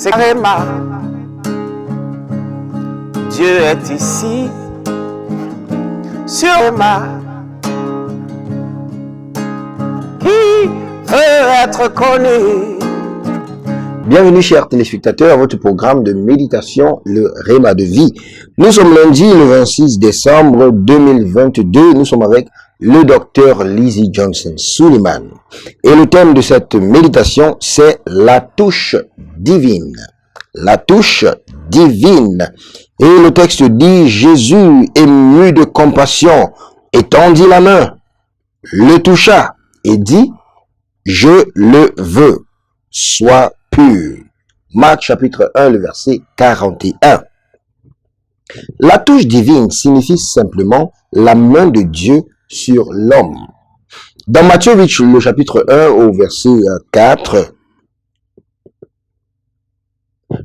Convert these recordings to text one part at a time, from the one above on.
c'est Réma. Dieu est ici, sur Réma. Qui veut être connu? Bienvenue chers téléspectateurs à votre programme de méditation, le Réma de vie. Nous sommes lundi le 26 décembre 2022. Nous sommes avec le docteur Lizzie Johnson Suleiman. Et le thème de cette méditation, c'est la touche divine. La touche divine. Et le texte dit, Jésus, ému de compassion, étendit la main, le toucha et dit, je le veux, sois pur. Marc chapitre 1, le verset 41. La touche divine signifie simplement la main de Dieu sur l'homme. Dans Matthieu 8, le chapitre 1 au verset 4,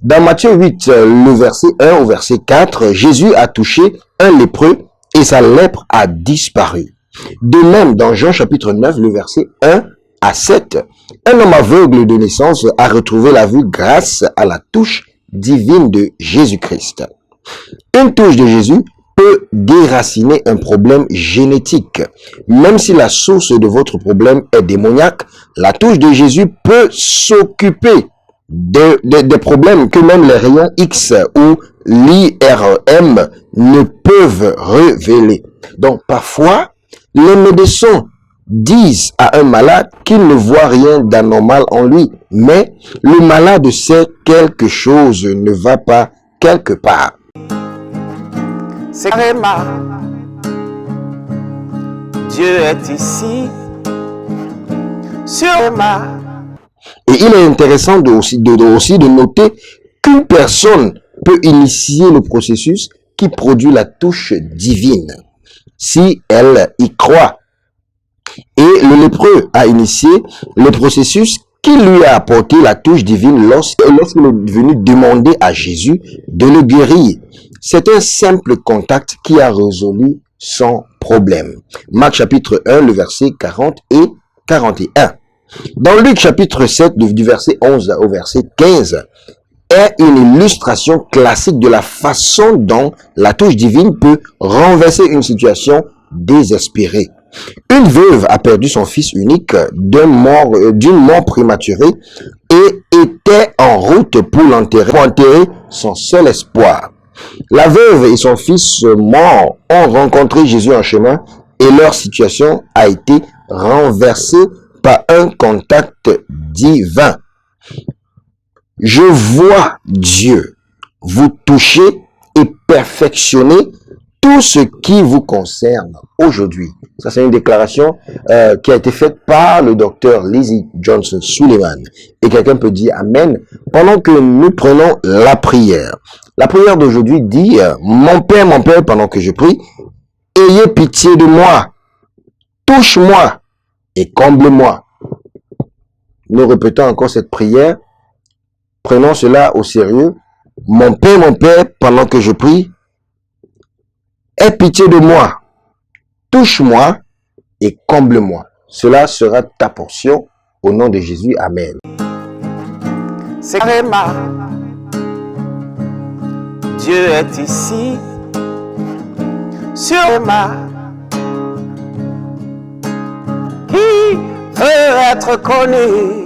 dans Matthieu 8, le verset 1 au verset 4, Jésus a touché un lépreux et sa lèpre a disparu. De même, dans Jean chapitre 9, le verset 1 à 7, un homme aveugle de naissance a retrouvé la vue grâce à la touche divine de Jésus-Christ. Une touche de Jésus peut déraciner un problème génétique. Même si la source de votre problème est démoniaque, la touche de Jésus peut s'occuper des problèmes que même les rayons X ou l'IRM ne peuvent révéler. Donc parfois, les médecins disent à un malade qu'il ne voit rien d'anormal en lui, mais le malade sait quelque chose ne va pas quelque part. C'est Réma. Dieu est ici, sur Réma. Et il est intéressant aussi de noter qu'une personne peut initier le processus qui produit la touche divine, si elle y croit. Et le lépreux a initié le processus qui lui a apporté la touche divine lorsqu'il est venu demander à Jésus de le guérir. C'est un simple contact qui a résolu son problème. Marc chapitre 1, le verset 40 et 41. Dans Luc chapitre 7, du verset 11 au verset 15, est une illustration classique de la façon dont la touche divine peut renverser une situation désespérée. Une veuve a perdu son fils unique d'une mort prématurée et était en route pour enterrer son seul espoir. La veuve et son fils mort ont rencontré Jésus en chemin et leur situation a été renversée par un contact divin. Je vois Dieu vous toucher et perfectionner tout ce qui vous concerne aujourd'hui. Ça, c'est une déclaration qui a été faite par le docteur Lizzie Johnson Suleiman. Et quelqu'un peut dire Amen pendant que nous prenons la prière. La prière d'aujourd'hui dit mon Père, pendant que je prie, ayez pitié de moi, touche-moi et comble-moi. Nous répétons encore cette prière. Prenons cela au sérieux. Mon Père, pendant que je prie, aie pitié de moi, touche-moi et comble-moi. Cela sera ta portion au nom de Jésus. Amen. C'est Réma. Dieu est ici, sur Réma. Qui veut être connu?